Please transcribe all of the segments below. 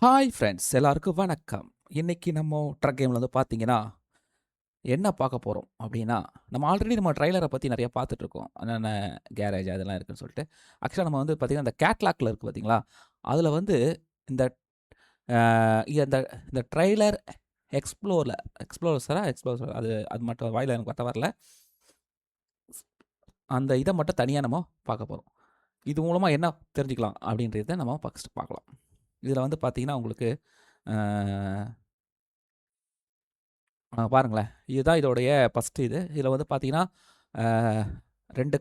Hi friends எல்லாருக்கும் வணக்கம். இன்னைக்கு நம்ம ட்ரக் கேமில் வந்து பார்த்தீங்கன்னா என்ன பார்க்க போகிறோம் அப்படின்னா நம்ம ட்ரைலரை பற்றி நிறைய பார்த்துட்ருக்கோம். என்னென்ன கேரேஜ் அதெல்லாம் இருக்குன்னு சொல்லிட்டு. ஆக்சுவலாக நம்ம வந்து பார்த்தீங்கன்னா இந்த கேட்லாக்ல இருக்குது பார்த்தீங்களா, அதில் வந்து இந்த இந்த இந்த ட்ரைலர் எக்ஸ்ப்ளோரர் அது அது மட்டும் வாயில் எனக்கு பத்த வரல. அந்த இதை மட்டும் தனியாக நம்ம பார்க்க போகிறோம். இது மூலமாக என்ன தெரிஞ்சுக்கலாம் அப்படின்றத நம்ம ஃபஸ்ட்டு பார்க்கலாம். இதில் வந்து பார்த்தீங்கன்னா உங்களுக்கு பாருங்களேன். இதுதான் இதோடைய ஃபர்ஸ்ட்டு இது. இதில வந்து பார்த்தீங்கன்னா, அ 2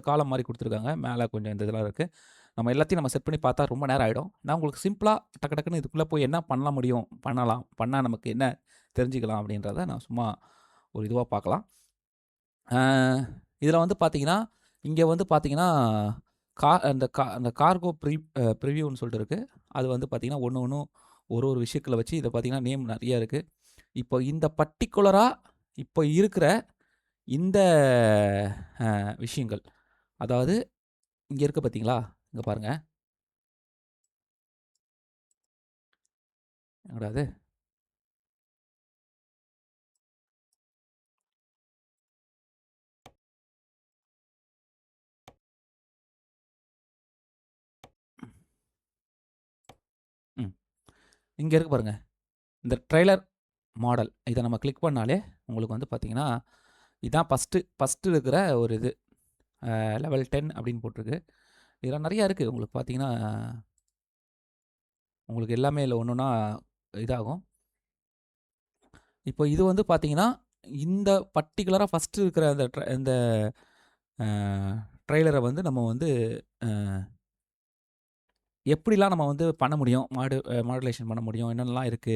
காலம் மாரி குடுத்துருக்காங்க. மேல கொஞ்சம் இந்த இதெல்லாம் இருக்கு. நம்ம எல்லாத்தையும் நம்ம செட் பண்ணி பார்த்தா ரொம்ப நேரம் ஆயிடும். நான் உங்களுக்கு சிம்பிளா டக்கு டக்குன்னு இதுக்குள்ள போய் என்ன பண்ண முடியும்? பண்ணலாம். பண்ணா நமக்கு என்ன தெரிஞ்சுக்கலாம்? அப்படின்றத நான் சும்மா ஒரு இதுவா பார்க்கலாம். அ இதில வந்து பார்த்தீங்கன்னா, இங்க வந்து பார்த்தீங்கன்னா, அந்த கார்கோ ப்ரிவியூன்னு சொல்லிட்டு இருக்கு. அது வந்து பார்த்தீங்கன்னா, ஒண்ணும் ஒரு விஷயங்கள வச்சு இத பார்த்தீங்கன்னா, நேம் நெறைய இருக்கு. இப்போ இந்த பர்ட்டிகுலரா இப்போ இருக்கிற இந்த விஷயங்கள். அதாவது இங்க இருக்கு பார்த்தீங்களா? இங்க பாருங்க. என்னடா இது? ம். இங்க இருக்கு பாருங்க. இந்த ட்ரெய்லர் மாடல். இத நம்ம கிளிக் பண்ணாலே உங்களுக்கு வந்து பார்த்தீங்கன்னா, இதான் ஃபர்ஸ்ட்டு இருக்கிற ஒரு இது. லெவல் 10 அப்படின்னு போட்டிருக்கு. இதில நெறைய இருக்கு. உங்களுக்கு பார்த்தீங்கன்னா, உங்களுக்கு எல்லாமே இதுல ஒண்ணொண்ணா இதாகும். இப்போ இது வந்து பார்த்தீங்கன்னா, இந்த பர்ட்டிகுலரா ஃபர்ஸ்ட்டு இருக்கிற இந்த அ ட்ரெய்லர வந்து நம்ம வந்து அ எப்படிலாம் நம்ம வந்து பண்ண முடியும்? மாடுலேஷன் பண்ண முடியும்? என்னென்னலாம் இருக்கு?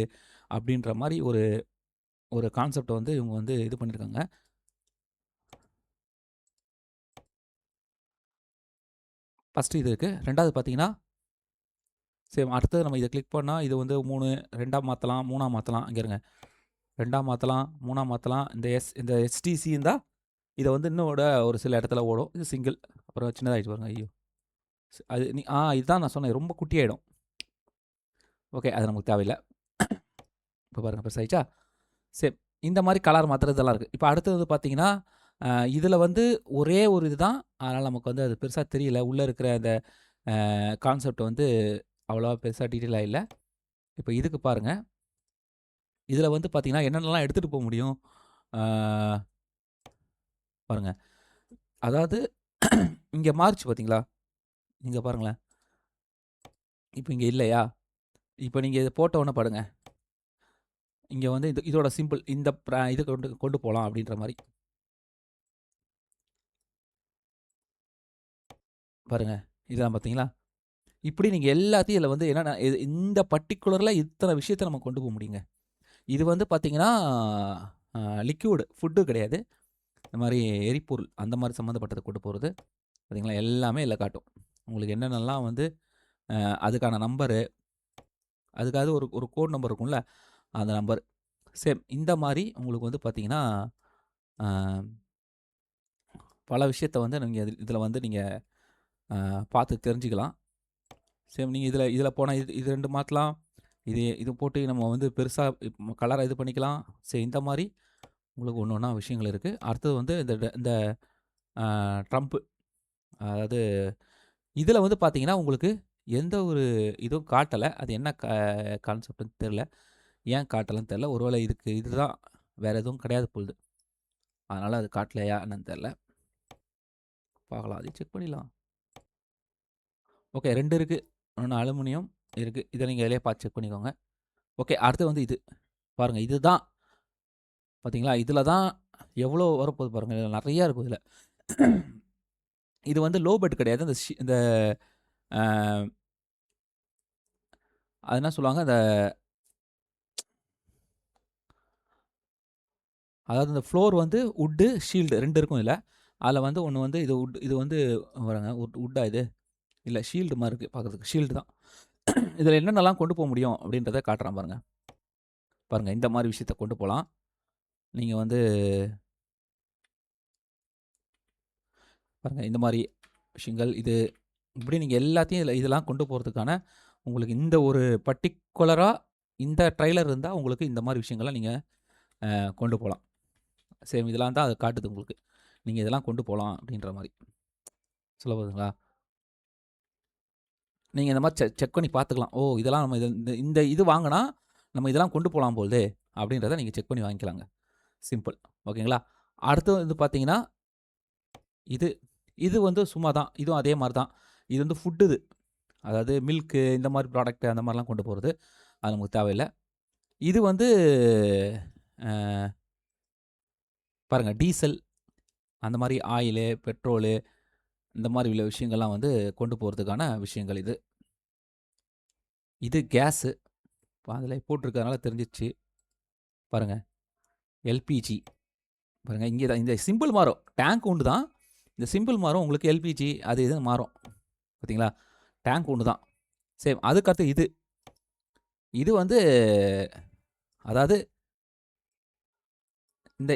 அப்படின்ற மாரி ஒரு ஒரு கான்செப்ட்ட வந்து இவங்க வந்து இது பண்ணியிருக்காங்க. ஃபர்ஸ்ட்டு இது இருக்கு. 2வது பார்த்தீங்கன்னா, சேம் அடுத்தது நம்ம இத கிளிக் பண்ணா, இது வந்து 3 2ஆ மாத்தலாம், 3ஆ மாத்தலாம். இங்க இருங்க. 2ஆ மாத்தலாம், 3ஆ மாத்தலாம். இந்த எஸ்டிசி இருந்தா, இத வந்து இன்னும் ஒரு சில இடத்துல ஓடும். இது சிங்கிள். அப்புறம் சின்னதாயிடுச்சு பாருங்க. ஐயோ! அது இதுதான் நான் சொன்னேன். ரொம்ப குட்டியாயிடும். ஓகே. அது நமக்கு தேவையில்ல. இப்ப பாருங்க பெருசாயிடுச்சா? சேம். இந்த மாரி கலர் மாத்துறதெல்லாம் இருக்கு. இப்ப அடுத்தது பார்த்தீங்கன்னா, அ இதுல வந்து ஒரே ஒரு இதுதான். அதனால நமக்கு வந்து அது பெருசா தெரியல. உள்ள இருக்கிற அந்த கான்செப்ட் வந்து அவ்வளவா பெருசா டீட்டெயிலா இல்ல. இப்ப இதுக்கு பாருங்க. இதுல வந்து பார்த்தீங்கன்னா, என்னென்னலாம் எடுத்துட்டு போ முடியும்? ஆ பாருங்க. அதாவது இங்க மாறுச்சு பார்த்தீங்களா? இங்க பாருங்களேன். இப்ப இங்க இல்லையா? இப்ப நீங்க இத போட்ட உடனே பாருங்க. இங்க வந்து இதோட சிம்பிள் இந்த இத கொண்டு கொண்டு போலாம் அப்படின்ற மாரி. பாருங்க. இதான் பார்த்தீங்களா? இப்படி நீங்க எல்லாத்தையும் இதுல வந்து என்னன்னா, இந்த பர்ட்டிகுலர்ல இத்தன விஷயத்த நம்ம கொண்டு போ முடியுங்க. இது வந்து பார்த்தீங்கன்னா, அ லிக்விட் ஃபுட்டு கிடையாது. இந்த மாரி எரிபொருள் அந்த மாரி சம்மந்தப்பட்டத கொண்டு போறது. பார்த்தீங்களா, எல்லாமே இதுல காட்டும். உங்களுக்கு என்னென்னலாம் வந்து அதுக்கான நம்பரு, அதுக்காவது ஒரு ஒரு கோட் நம்பர் இருக்கும்ல, அந்த நம்பர். சேம் இந்த மாரி உங்களுக்கு வந்து பார்த்தீங்கன்னா, அ பல விஷயத்த வந்து நீங்க இதுல வந்து நீங்க பார்த்து தெரிஞ்சுக்கலாம். சேம் நீங்க இதுல இதுல போனா இது 2 மாத்தலாம். இது போட்டு நம்ம வந்து பெருசா கலர இது பண்ணிக்கலாம். சரி இந்த மாரி உங்களுக்கு ஒண்ணு ஒண்ணா விஷயங்கள் இருக்கு. அடுத்தது வந்து இந்த ட்ரம்ப் அதாவது இதில வந்து பார்த்தீங்கன்னா, உங்களுக்கு எந்த ஒரு இதுவும் காட்டல. அது என்ன கான்செப்ட்ன்னு தெரியல. ஏன் காட்டலன்னு தெரியல. ஒருவேளை இதுதான் வேற எதுவும் கிடையாது பொழுது. அதனால அது காட்டலையா என்னன்னு தெரியல. பார்க்கலாம். அதையும் செக் பண்ணிடலாம். ஓகே 2 இருக்கு. ஒண்ணு அலுமினியம் இருக்கு. இத நீங்க இதிலேயே பார்த்து செக் பண்ணிக்கோங்க. ஓகே அடுத்து வந்து இது. பாருங்க இதுதான் பார்த்தீங்களா? இதில தான் எவ்வளோ வரப்போது பாருங்க. இதில நெறையா இருக்கும் இதில. இது வந்து லோ பெட் கிடையாது. இந்த அ அது என்ன சொல்லுவாங்க? அதாவது இந்த ஃப்ளோர் வந்து வுட்டு, ஷீல்டு 2 இருக்கும் இதுல. அதுல வந்து ஒண்ணு வந்து இது வந்து பாருங்க வுட்டா இது? இல்ல ஷீல்டு மாரி இருக்கு பார்க்கறதுக்கு. ஷீல்டு தான். இதுல என்னென்னலாம் கொண்டு போ முடியும் அப்படின்றத காட்டுறேன் பாருங்க. பாருங்க இந்த மாரி விஷயத்த கொண்டு போலாம். நீங்க வந்து பாருங்க இந்த மாரி விஷயங்கள். இப்படி நீங்க எல்லாத்தையும் இதெல்லாம் கொண்டு போறதுக்கான உங்களுக்கு இந்த ஒரு பர்ட்டிகுலரா இந்த ட்ரெய்லர் இருந்தா, உங்களுக்கு இந்த மாரி விஷயங்கள்லாம் நீங்க கொண்டு போலாம். சேம் இதெல்லாம் தான் அது காட்டுது உங்களுக்கு. நீங்க இதெல்லாம் கொண்டு போலாம் அப்படின்ற மாரி. சொல்ல வருதுங்களா? நீங்க இந்த மாரி செக் பண்ணி பார்த்துக்கலாம். ஓ! இதெல்லாம் நம்ம இந்த இந்த இது வாங்குனா, நம்ம இதெல்லாம் கொண்டு போலாம் போலதே! அப்படின்றத நீங்க செக் பண்ணி வாங்கிக்கலாங்க. சிம்பிள். ஓகேங்களா? அடுத்து வந்து பார்த்தீங்கன்னா, இது இது வந்து சும்மா தான். இதுவும் அதே மாரி தான். இது வந்து ஃபுட் இது. அதாவது மில்க்கு இந்த மாரி ப்ராடக்ட் அந்த மாரிலாம் கொண்டு போறது. அது நமக்கு தேவையில்ல. இது வந்து அ பாருங்க டீசல் அந்த மாரி ஆயிலு, பெட்ரோலு இந்த மாரி உள்ள விஷயங்கள்லாம் வந்து கொண்டு போறதுக்கான விஷயங்கள் இது. இது கேஸு. அதில போட்டிருக்கிறதுனால தெரிஞ்சிருச்சு. பாருங்க எல்பிஜி. பாருங்க இங்கே தான் இந்த சிம்பிள் மாறும். டேங்க் ஒண்ணு தான். இந்த சிம்பிள் மாறும். உங்களுக்கு எல்பிஜி அது இதுன்னு மாறும். பார்த்தீங்களா? டேங்க் ஒண்ணு தான். சேம். அதுக்கடுத்து இது. இது வந்து அதாவது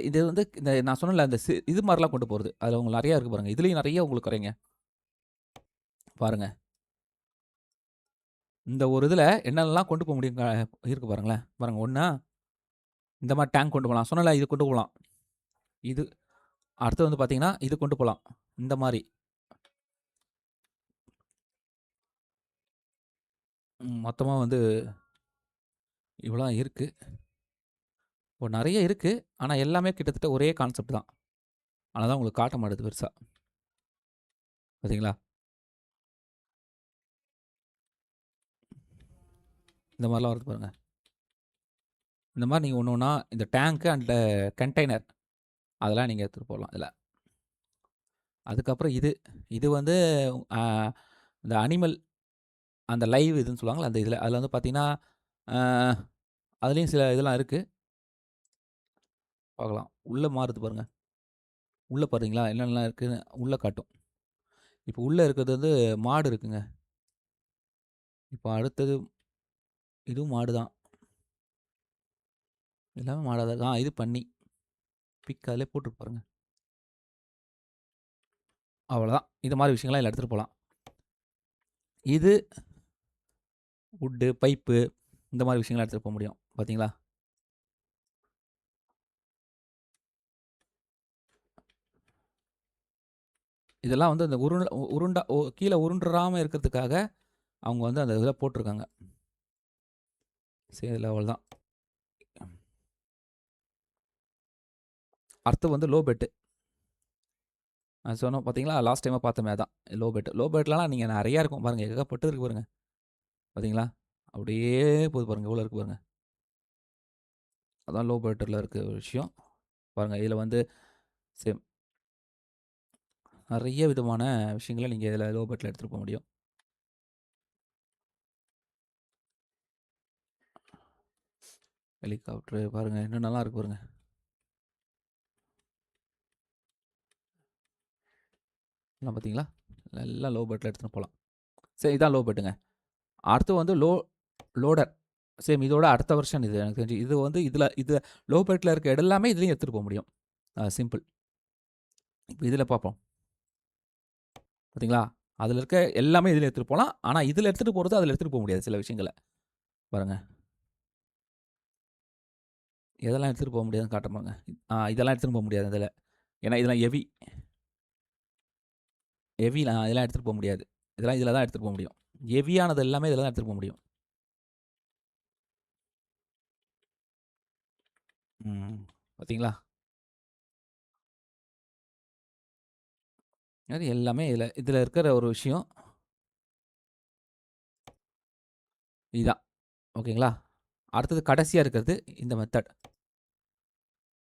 இது வந்து இந்த நான் சொன்னேன்ல இந்த இது மாரிலாம் கொண்டு போறது. அதில உங்களுக்கு நெறைய இருக்கு பாருங்க. இதுலயும் நெறைய உங்களுக்கு குறைங்க. பாருங்க. இந்த ஒரு இதில என்னென்னலாம் கொண்டு போ முடியும் இருக்கு பாருங்களேன். பாருங்க ஒண்ணா இந்த மாரி டேங்க் கொண்டு போலாம். சொன்னேன்ல இது கொண்டு போலாம். இது அடுத்து வந்து பார்த்தீங்கன்னா, இது கொண்டு போலாம். இந்த மாரி. மொத்தமா வந்து இவ்வளோ இருக்கு. இப்போ நெறைய இருக்கு. ஆனா எல்லாமே கிட்டத்தட்ட ஒரே கான்செப்ட் தான். ஆனா தான் உங்களுக்கு காட்ட மாட்டுது பெருசா. பார்த்தீங்களா? இந்த மாரிலாம் வருது பாருங்க. இந்த மாரி நீங்க ஒண்ணு ஒண்ணா இந்த டேங்க் அண்ட் கண்டெய்னர் அதெல்லாம் நீங்க எடுத்துட்டு போலாம் இதுல. அதுக்கப்புறம் இது. இது வந்து அ இந்த அனிமல் அந்த லைவ் இதுன்னு சொல்லுவாங்கல்ல அந்த இதுல. அதுல வந்து பார்த்தீங்கன்னா, அ அதுலயும் சில இதெல்லாம் இருக்கு. பார்க்கலாம். உள்ள மாறுது பாருங்க. உள்ள பாத்தீங்களா? என்னென்னலாம் இருக்குன்னு உள்ள காட்டும். இப்போ உள்ள இருக்கிறது வந்து மாடு இருக்குங்க. இப்போ அடுத்தது இதுவும் மாடு தான். எல்லாமே மாடா தான் இருக்கு. இது பன்னி. பிக் அதிலயே போட்டிருக்கு பாருங்க. அவ்வளோதான். இது மாரி விஷயங்கள்லாம் இதுல எடுத்துட்டு போலாம். இது வுட்டு, பைப்பு இந்த மாரி விஷயங்கள்லாம் எடுத்துட்டு போ முடியும். பார்த்தீங்களா? இதெல்லாம் வந்து அந்த உருண்டா கீழ உருண்டுறாம இருக்கிறதுக்காக, அவங்க வந்து அந்த இதில போட்டிருக்காங்க. சரி இதுல அவ்வளோதான். அடுத்து வந்து லோ பெட். நான் சொன்னோம் பார்த்தீங்களா? லாஸ்ட் டைமா பார்த்தோமே அதான். Low bed. லோ பெட்லலாம் நீங்க நெறையா இருக்கும். பாருங்க ஏகப்பட்டது இருக்கு பாருங்க. பார்த்தீங்களா? அப்படியே போது பாருங்க. எவ்வளோ இருக்கு பாருங்க. அதான் லோ பெட்ல இருக்க ஒரு விஷயம். பாருங்க இதில வந்து சேம் நெறைய விதமான விஷயங்கள நீங்க இதில லோ பெட்ல எடுத்துட்டு போ முடியும். ஹெலிகாப்டர் பாருங்க என்னென்னலாம் இருக்கு பாருங்க. எல்லாம் பார்த்தீங்களா? எல்லாம் லோ பெட்ல எடுத்துட்டு போலாம். சரி இதான் லோ பெட்டுங்க. அடுத்து வந்து லோடர். சேம் இதோட அடுத்த வெர்ஷன் இது எனக்கு தெரிஞ்சு. இது வந்து இது லோ பெட்ல இருக்க எல்லாமே இதுலயும் எடுத்துட்டு போ முடியும். சிம்பிள். இப்ப இதில பார்ப்போம். பார்த்தீங்களா? அதில இருக்க எல்லாமே இதில எடுத்துட்டு போலாம். ஆனா இதில எடுத்துட்டு போறது அதில எடுத்துட்டு போ முடியாது சில விஷயங்கள. பாருங்க. எதெல்லாம் எடுத்துட்டு போ முடியாதுன்னு காட்டுறேன் பாருங்க. இதெல்லாம் எடுத்துட்டு போ முடியாது அதில. ஏன்னா இதெல்லாம் ஹெவிலாம் இதெல்லாம் எடுத்துட்டு போ முடியாது. இதெல்லாம் இதில தான் எடுத்துட்டு போ முடியும். ஹெவியானது எல்லாமே இதில தான் எடுத்துட்டு போ முடியும். ம். பார்த்தீங்களா? அது எல்லாமே இதில இருக்கிற ஒரு விஷயம் இதான். ஓகேங்களா? அடுத்தது கடைசியா இருக்கிறது இந்த மெத்தட்.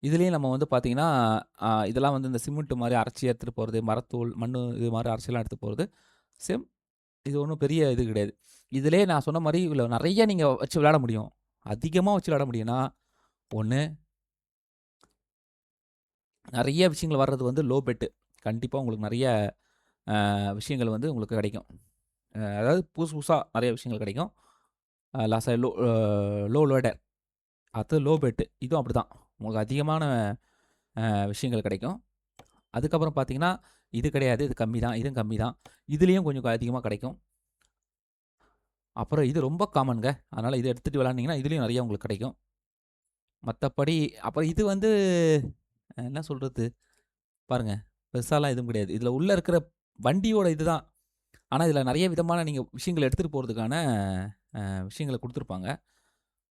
இதுலயும் நம்ம வந்து பார்த்தீங்கன்னா, இதெல்லாம் வந்து இந்த சிமெண்ட் மாரி அரைச்சு எடுத்துட்டு போறது, மரத்தூள், மண்ணு இது மாரி அரைச்சுலாம் எடுத்துட்டு போறது. சேம் இது ஒண்ணும் பெரிய இது கிடையாது. இதிலயே நான் சொன்ன மாரி இதுல நெறைய நீங்க வச்சு விளையாட முடியும். அதிகமா வச்சு விளையாட முடியும்னா, ஒண்ணு நெறைய விஷயங்கள் வர்றது வந்து லோ பெட். கண்டிப்பா உங்களுக்கு நெறைய விஷயங்கள் வந்து உங்களுக்கு கிடைக்கும். அதாவது புதுசு புதுசா நெறைய விஷயங்கள் கிடைக்கும். லாஸ்ட்டா லோ லோடர். அடுத்தது லோ பெட். இதுவும் அப்படிதான். உங்களுக்கு அதிகமான விஷயங்கள் கிடைக்கும். அதுக்கப்புறம் பார்த்தீங்கன்னா, இது கிடையாது. இது கம்மி தான். இதுவும் கம்மி தான். இதுலயும் கொஞ்சம் அதிகமா கிடைக்கும். அப்புறம் இது ரொம்ப காமன்ங்க. அதனால இத எடுத்துட்டு விளையாண்டீங்கன்னா, இதுலயும் நெறைய உங்களுக்கு கிடைக்கும். மத்தபடி அப்புறம் இது வந்து என்ன சொல்றது? பாருங்க, பெருசாலாம் எதுவும் கிடையாது. இதுல உள்ள இருக்கிற வண்டியோட இதுதான். ஆனா, இதுல நெறைய விதமான நீங்க விஷயங்கள எடுத்துட்டு போறதுக்கான விஷயங்கள குடுத்துருப்பாங்க.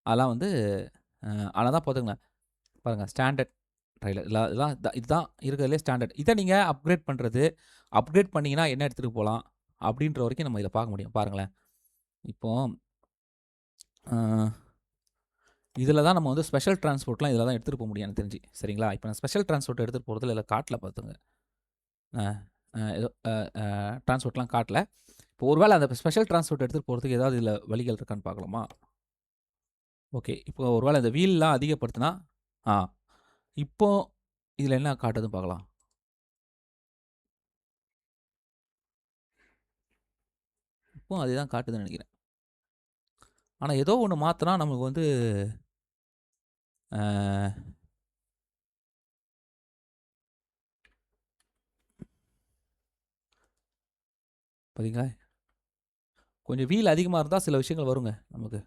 அதெல்லாம் வந்து அ அதெல்லாம் பாத்துக்கங்க. பாருங்க ஸ்டாண்டர்ட் ட்ரைலர் இதெல்லாம் இதுதான் இருக்கிறதுலயே ஸ்டாண்டர்ட். இத நீங்க அப்கிரேட் பண்றது, அப்கிரேட் பண்ணீங்கன்னா என்ன எடுத்துட்டு போலாம்? அப்படின்ற வரைக்கும் நம்ம இதில பார்க்க முடியும். பாருங்களேன். இப்போ அ இதில தான் நம்ம வந்து ஸ்பெஷல் டிரான்ஸ்போர்ட்லாம் இதில தான் எடுத்துட்டு போ முடியும் எனக்கு தெரிஞ்சு. சரிங்களா? இப்ப நான் ஸ்பெஷல் டிரான்ஸ்போர்ட் எடுத்துட்டு போறதில இதில காட்டல பாத்துங்க. அ அ ஏதோ டிரான்ஸ்போர்ட்லாம் காட்டல. இப்போ ஒரு வேள அந்த ஸ்பெஷல் டிரான்ஸ்போர்ட் எடுத்துட்டு போறதுக்கு ஏதாவது இதில வழிகள் இருக்கான்னு பார்க்கலாமா? ஓகே. இப்போ ஒரு வேள இந்த வீல்லாம் அதிகப்படுத்துனா ஆ இப்போ இதில என்ன காட்டுதுன்னு பார்க்கலாம். இப்பவும் அதே தான் காட்டுதுன்னு நெனைக்கிறேன். ஆனா ஏதோ ஒண்ணு மாத்துனா நமக்கு வந்து அ பாத்தீங்களா? கொஞ்சம் வீல் அதிகமா இருந்தா சில விஷயங்கள் வருங்க நமக்கு.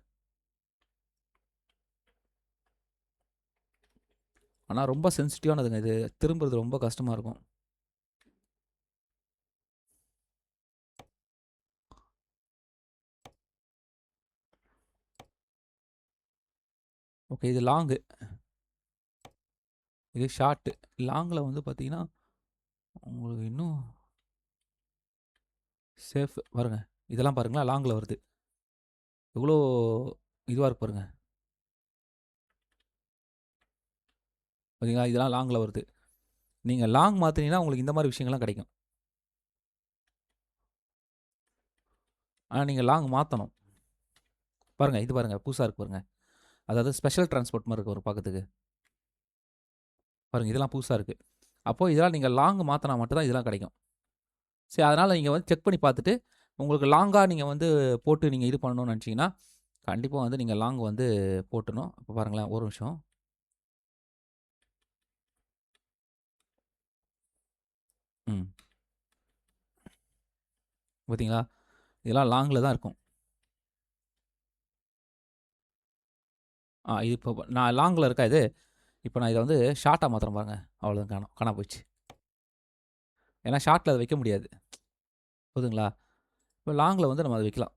ஆனா ரொம்ப சென்சிட்டிவானதுங்க இது. திரும்புறது ரொம்ப கஷ்டமா இருக்கும். ஓகே. இது லாங்கு. இது ஷார்ட்டு. லாங்ல வந்து பாத்தீங்கன்னா, உங்களுக்கு இன்னும் சேஃப் பாருங்க. இதெல்லாம் பாருங்களேன் லாங்ல வருது. எவ்வளோ இதுவா இருக்கு பாருங்க. பாத்தீங்களா? இதெல்லாம் லாங்ல வருது. நீங்க லாங் மாத்துனீங்கன்னா, உங்களுக்கு இந்த மாரி விஷயங்கள்லாம் கிடைக்கும். ஆனா நீங்க லாங் மாத்தணும். பாருங்க, இது பாருங்க. புதுசா இருக்கு பாருங்க. அதாவது ஸ்பெஷல் டிரான்ஸ்போர்ட் மாரி இருக்கு ஒரு பாக்கறதுக்கு. பாருங்க இதெல்லாம் புதுசா இருக்கு. அப்போ இதெல்லாம் நீங்க லாங் மாத்துனா மட்டும் தான் இதெல்லாம் கிடைக்கும். சரி அதனால நீங்க வந்து செக் பண்ணி பார்த்துட்டு, உங்களுக்கு லாங்கா நீங்க வந்து போட்டு நீங்க இது பண்ணணும்னு நெனச்சீங்கன்னா, கண்டிப்பா வந்து நீங்க லாங் வந்து போட்டுறணும். இப்ப பாருங்களேன், ஒரு நிமிஷம். ம். பார்த்தீங்களா? இதெல்லாம் லாங்ல தான் இருக்கும். இது இப்போ நான் லாங்ல இருக்கா இது? இப்ப நான் இத வந்து ஷார்ட்டா மாத்துறேன் பாருங்க. அவ்வளோதான் காணாம போயிடுச்சு. ஏன்னா ஷார்ட்ல அத வைக்க முடியாது. புரியுதுங்களா? இப்ப லாங்ல வந்து நம்ம அத வைக்கலாம்.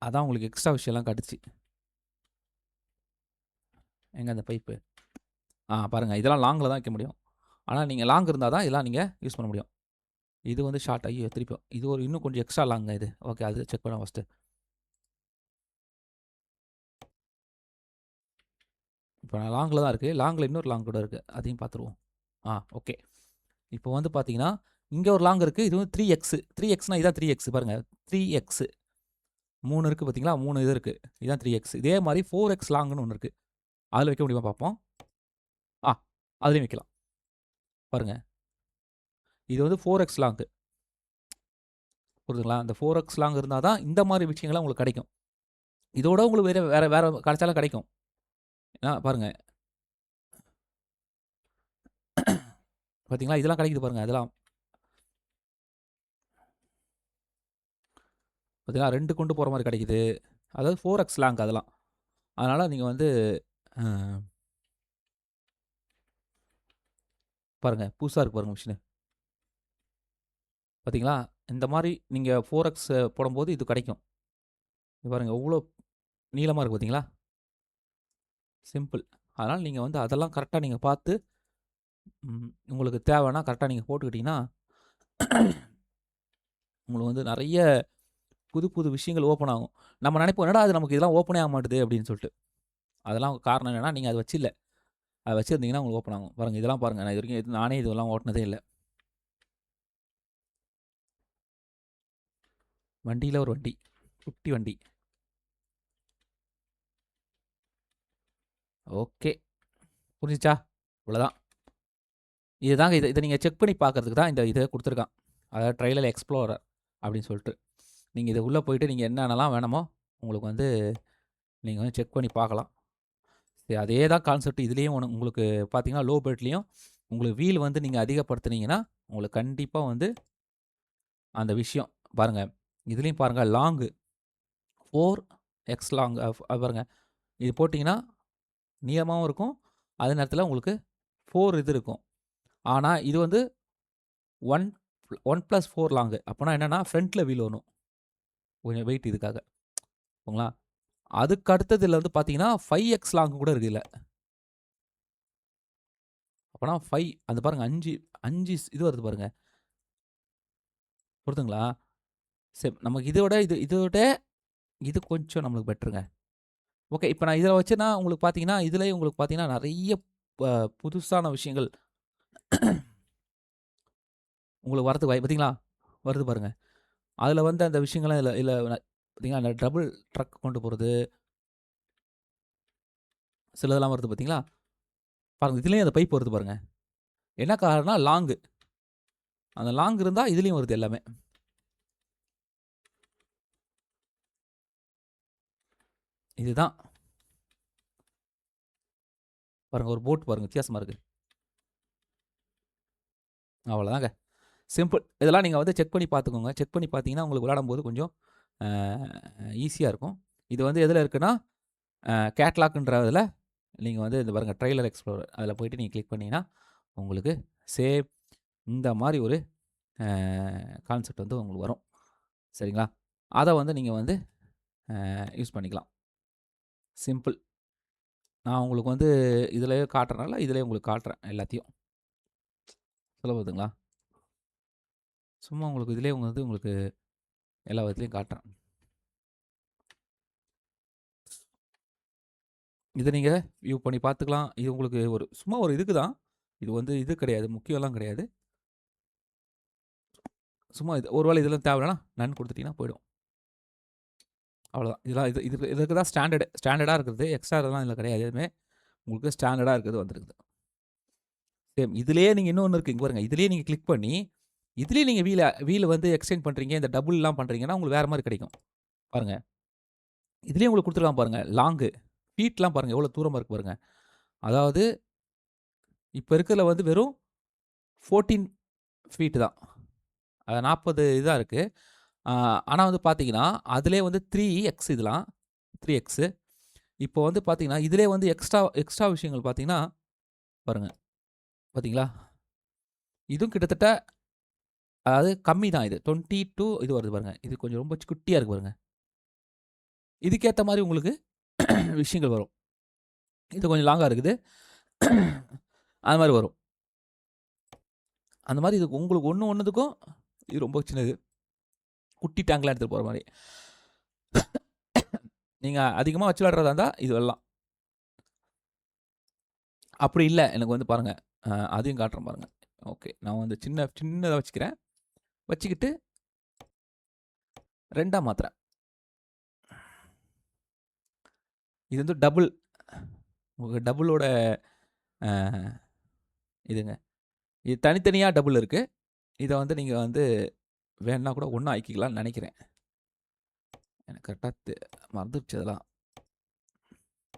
அதான் உங்களுக்கு எக்ஸ்ட்ரா விஷயம்லாம் காட்டுச்சு. எங்க அந்த பைப்பு? பாருங்க இதெல்லாம் லாங்ல தான் வைக்க முடியும். ஆனா நீங்க லாங் இருந்தா தான் இதெல்லாம் நீங்க யூஸ் பண்ண முடியும். இது வந்து ஷார்ட். ஐயோ! திருப்பி இது ஒரு இன்னும் கொஞ்சம் எக்ஸ்ட்ரா லாங்க இது. ஓகே அது செக் பண்ணுவோம் ஃபர்ஸ்ட்டு. இப்ப நான் லாங்ல தான் இருக்கு. லாங்ல இன்னொரு லாங் கூட இருக்கு. அதையும் பார்த்துருவோம். ஓகே. இப்போ வந்து பார்த்தீங்கன்னா, இங்க ஒரு லாங் இருக்கு. இது வந்து 3x. 3xனா இதான் 3x பாருங்க. 3x 3 இருக்கு பார்த்தீங்களா? 3 இது இருக்கு. இதான் 3x. இதே மாரி 4x லாங்ன்னு ஒண்ணு இருக்கு. அதுல வைக்க முடியுமா பார்ப்போம். ஆ அதுலயும் வைக்கலாம். பாருங்க. இது வந்து 4x லாங். புரியுதுங்களா? அந்த 4x லாங் இருந்தா தான் இந்த மாரி விஷயங்கள்லாம் உங்களுக்கு கிடைக்கும். இதோட உங்களுக்கு வேற வேற வேற கிடைச்சாலும் கிடைக்கும். பாருங்க. பார்த்தீங்களா? இதெல்லாம் கிடைக்குது பாருங்க. அதெல்லாம் பார்த்தீங்களா? 2 கொண்டு போற மாரி கிடைக்குது. அதாவது 4x லாங் அதெல்லாம். அதனால நீங்க வந்து அ பாருங்க. புதுசா இருக்கு பாருங்க மிஷினு. பார்த்தீங்களா? இந்த மாரி நீங்க 4x போடும்போது இது கிடைக்கும். இங்க பாருங்க எவ்ளோ நீளமா இருக்கு பார்த்தீங்களா? சிம்பிள். அதனால நீங்க வந்து அதெல்லாம் கரெக்ட்டா நீங்க பார்த்து, உங்களுக்கு தேவைன்னா கரெக்ட்டா நீங்க போட்டுக்கிட்டீங்கன்னா, உங்களுக்கு வந்து நெறைய புது புது விஷயங்கள் ஓப்பன் ஆகும். நம்ம நெனைப்போம், "என்னடா இது நமக்கு இதெல்லாம் ஓப்பனே ஆக மாட்டுது" அப்படின்னு சொல்லிட்டு. அதெல்லாம் காரணம் என்னன்னா, நீங்க அத வச்சில்ல. அத வச்சிருந்தீங்கன்னா உங்களுக்கு ஓப்பன் ஆகும். பாருங்க இதெல்லாம் பாருங்க. நான் இதுவரைக்கும் நானே இதெல்லாம் ஓட்டுனதே இல்ல. வண்டியில ஒரு வண்டி. குட்டி வண்டி. ஓகே. புரிஞ்சுச்சா? இவ்வளதான். இதுதாங்க இத இத நீங்க செக் பண்ணி பார்க்கறதுக்கு தான் இந்த இத குடுத்துருக்கான். அதாவது ட்ரையல் எக்ஸ்ப்ளோரர் அப்படின்னு சொல்லிட்டு. நீங்க இது உள்ள போயிட்டு நீங்க என்னென்னலாம் வேணுமோ, உங்களுக்கு வந்து நீங்க வந்து செக் பண்ணி பார்க்கலாம். அதே தான் கான்செப்ட் இதுலயும் உங்களுக்கு பார்த்தீங்கன்னா, லோ பட்ஜெட்லயும் உங்களுக்கு வீல் வந்து நீங்க அதிகப்படுத்துனீங்கன்னா, உங்களுக்கு கண்டிப்பா வந்து அந்த விஷயம் பாருங்க. இதுலயும் பாருங்க லாங் 4x லாங் பாருங்க. இது போட்டிங்கன்னா நீளமாவும் இருக்கும். அதே நேரத்தில உங்களுக்கு 4 இது இருக்கும். ஆனா இது வந்து 1 1+4 லாங். அப்பன்னா என்னன்னா ஃப்ரண்ட்ல வீல் வரணும். கொஞ்சம் வெயிட் இதுக்காக. ஓங்களா? அதுக்கு அடுத்தது இதுல வந்து பார்த்தீங்கன்னா, 5x லாங் கூட இருக்கு இதுல. அப்பன்னா 5 அது பாருங்க 5 இது வருது பாருங்க. புரியுதுங்களா? சரி நமக்கு இதோட இது கொஞ்சம் நம்மளுக்கு பெட்டருங்க. ஓகே. இப்ப நான் இத வச்சுனா உங்களுக்கு பார்த்தீங்கன்னா, இதுலயே உங்களுக்கு பார்த்தீங்கன்னா, நெறைய ப புதுசான விஷயங்கள் உங்களுக்கு வரதுக்கு பார்த்தீங்களா? வருது பாருங்க. அதுல வந்து அந்த விஷயங்கள்லாம் இதுல இதுல பார்த்தீங்களா, அந்த டபுள் ட்ரக் கொண்டு போறது, சிலதெல்லாம் வருது பார்த்தீங்களா? பாருங்க இதுலயும் அந்த பைப் வருது பாருங்க. என்ன காரணம்னா லாங்கு. அந்த லாங் இருந்தா இதுலயும் வருது எல்லாமே. இதுதான். பாருங்க ஒரு போட் பாருங்க வித்தியாசமா இருக்கு. அவ்வளோதாங்க. சிம்பிள். இதெல்லாம் நீங்க வந்து செக் பண்ணி பார்த்துக்கோங்க. செக் பண்ணி பார்த்தீங்கன்னா, உங்களுக்கு விளையாடும்போது கொஞ்சம் அ ஈஸியா இருக்கும். இது வந்து எதுல இருக்குன்னா, கேட்லாக்ன்ற இதுல நீங்க வந்து இந்த பாருங்க ட்ரெய்லர் எக்ஸ்ப்ளோரர் அதில போயிட்டு நீங்க கிளிக் பண்ணீங்கன்னா, உங்களுக்கு சேம் இந்த மாரி ஒரு அ கான்செப்ட் வந்து உங்களுக்கு வரும். சரிங்களா? அத வந்து நீங்க வந்து யூஸ் பண்ணிக்கலாம். சிம்பிள். நான் உங்களுக்கு வந்து இதிலயே காட்டுறனால, இதிலயே உங்களுக்கு காட்டுறேன் எல்லாத்தையும். சொல்ல வருதுங்களா? சும்மா உங்களுக்கு இதிலயே வந்து உங்களுக்கு எல்லா விதத்துலயும் காட்டுறேன். இத நீங்க வியூ பண்ணி பார்த்துக்கலாம். இது உங்களுக்கு ஒரு சும்மா ஒரு இதுக்கு தான். இது வந்து இது கிடையாது. முக்கியம்லாம் கிடையாது. சும்மா இது ஒரு வேளை இதெல்லாம் தேவையில்லனா நன் குடுத்துட்டீங்கன்னா போயிடும். அவ்வளோதான். இதெல்லாம் இதுக்கு தான் ஸ்டாண்டர்டா இருக்கிறது. எக்ஸ்ட்ரா இதெல்லாம் இதில கிடையாது எதுவுமே. உங்களுக்கு ஸ்டாண்டர்டா இருக்கிறது வந்திருக்குது. சேம் இதிலேயே நீங்க இன்னொன்னு இருக்கு. இங்க பாருங்க. இதிலேயே நீங்க கிளிக் பண்ணி, இதிலேயே நீங்க வீல வந்து எக்ஸ்டெண்ட் பண்றீங்க. இந்த டபுள்லாம் பண்றீங்கன்னா, உங்களுக்கு வேற மாரி கிடைக்கும். பாருங்க. இதிலேயே உங்களுக்கு குடுத்துருக்கான் பாருங்க. லாங்கு. ஃபீட்லாம் பாருங்க. எவ்வளோ தூரமா இருக்கு பாருங்க. அதாவது இப்ப இருக்கிறதுல வந்து வெறும் 14 ஃபீட் தான். 40 இதா இருக்கு. ஆ ஆனா வந்து பார்த்தீங்கன்னா, அதிலேயே வந்து 3x இதெல்லாம். 3x. இப்போ வந்து பார்த்தீங்கன்னா, இதிலேயே வந்து எக்ஸ்ட்ரா எக்ஸ்ட்ரா விஷயங்கள் பார்த்தீங்கன்னா, பாருங்க. பார்த்தீங்களா? இதுவும் கிட்டத்தட்ட அதாவது கம்மி தான் இது. 22 இது வருது பாருங்க. இது கொஞ்சம் ரொம்ப குட்டியா இருக்கு பாருங்க. இதுக்கேத்த மாரி உங்களுக்கு விஷயங்கள் வரும். இது கொஞ்சம் லாங்கா இருக்குது. அது மாரி வரும். அந்த மாரி இது உங்களுக்கு ஒண்ணுத்துக்கும் இது ரொம்ப சின்னது. குட்டி டேங்க்லாம் எடுத்துட்டு போற மாரி. நீங்க அதிகமா வச்சு விளையாடுறதா இருந்தா இது வெல்லலாம். அப்படி இல்ல. எனக்கு வந்து பாருங்க. அதையும் காட்டுறேன் பாருங்க. ஓகே. நான் வந்து சின்னதா வச்சுக்கிறேன். வச்சுக்கிட்டு 2ஆ மாத்துறேன். இது வந்து டபுள். உங்களுக்கு டபுளோட அ இதுங்க. இது தனித்தனியா டபுள் இருக்கு. இத வந்து நீங்க வந்து வேணுனா கூட ஒண்ணா ஆக்கிக்கலாம்னு நெனைக்கிறேன். எனக்கு கரெக்ட்டா மறந்துருச்சு அதெல்லாம்.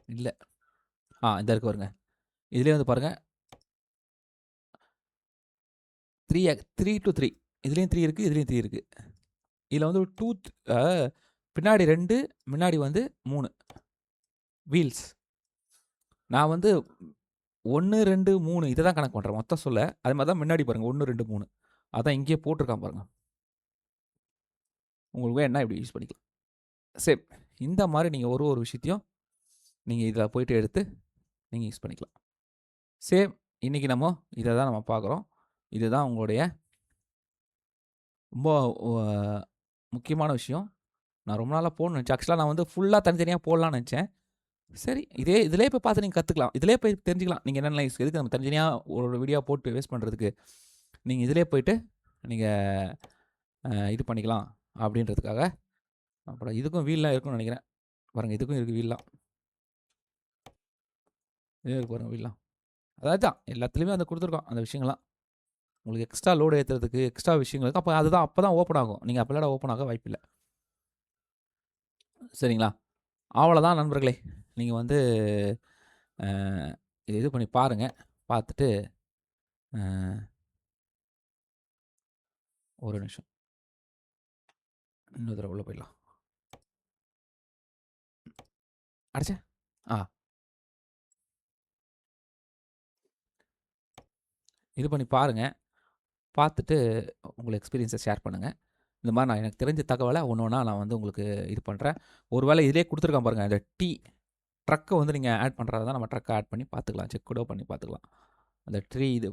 இல்ல. இந்த இருக்கு பாருங்க. இதுலயே வந்து பாருங்க 3 டூ 3 இதுலயும் 3 இருக்கு. இதுலயும் 3 இருக்கு. இதுல வந்து 2 அ பின்னாடி 2 முன்னாடி வந்து 3 வீல்ஸ். நான் வந்து 1, 2, 3 இத தான் கணக்கு பண்றேன். மொத்தம் சொல்ல. அதே மாரி தான் முன்னாடி பாருங்க. 1, 2, 3 அதான் இங்கேயே போட்டுருக்கான் பாருங்க. உங்களுக்கு வேணுனா இப்படி யூஸ் பண்ணிக்கலாம். சேம். இந்த மாரி நீங்க ஒரு விஷயத்தையும் நீங்க இதில போயிட்டு எடுத்து நீங்க யூஸ் பண்ணிக்கலாம். சேம் இன்னைக்கு இத தான் நம்ம பார்க்குறோம். இதுதான் உங்களுடைய ரொம்ப ஒ முக்கியமான விஷயம். நான் ரொம்ப நாளா போடணும்னு நெனச்சேன். ஆக்சுவலா நான் வந்து ஃபுல்லா தனித்தனியா போடலாம்னு நெனச்சேன். சரி இதிலேயே போய் பார்த்து நீங்க கத்துக்கலாம். இதிலேயே போய் தெரிஞ்சுக்கலாம். நீங்க என்னென்னலாம் எதுக்கு நம்ம தனித்தனியா ஒரு வீடியோ போட்டு வேஸ்ட் பண்றதுக்கு. நீங்க இதிலேயே போயிட்டு நீங்க இது பண்ணிக்கலாம் அப்படின்றதுக்காக. அப்புறம் இதுக்கும் வீல்லாம் இருக்கும்னு நெனைக்கிறேன். பாருங்க இதுக்கும் இருக்கு வீல்லாம். இதே இருக்கு பாருங்க வீல்லாம். அதான் எல்லாத்துலயுமே அந்த குடுத்துருக்கோம் அந்த விஷயங்கள்லாம். உங்களுக்கு எக்ஸ்ட்ரா லோட் ஏத்துறதுக்கு, எக்ஸ்ட்ரா விஷயங்களுக்கு அப்பதான் ஓப்பன் ஆகும். நீங்க அப்ப ஓப்பன் ஆக வாய்ப்பில்ல. சரிங்களா? அவ்வளோதான் நண்பர்களே. நீங்க வந்து அ இது பண்ணி பாருங்க. பார்த்துட்டு அ ஒரு நிமிஷம். இன்னொரு தடவ உள்ள போயிடலாம். அடச்சே! ஆ. இது பண்ணி பாருங்க. பார்த்துட்டு உங்கள எக்ஸ்பீரியன்ஸ ஷேர் பண்ணுங்க. இந்த மாரி நான் எனக்கு தெரிஞ்ச தகவல ஒண்ணு ஒண்ணா நான் வந்து உங்களுக்கு இது பண்றேன். ஒரு வேளை இதிலேயே குடுத்துருக்கான் பாருங்க. அந்த ட்ரக்க வந்து நீங்க ஆட் பண்றதா இருந்தா நம்ம ட்ரக்க ஆட் பண்ணி பார்த்துக்கலாம். செக் கூட பண்ணி பார்த்துக்கலாம். அந்த இது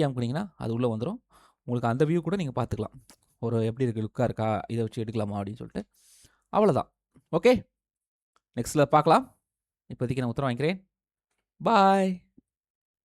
அமுக்குனீங்கன்னா, அது உள்ள வந்துரும். உங்களுக்கு அந்த வியூ கூட நீங்க பார்த்துக்கலாம். ஒரு எப்படி இருக்கு? லுக்கா இருக்கா? இத வச்சு எடுக்கலாமா? அப்படின்னு சொல்லிட்டு. அவ்வளோதான். ஓகே. நெக்ஸ்ட்ல பார்க்கலாம். இப்போதைக்கு நான் உத்தரவு வாங்கிக்கிறேன். பாய்.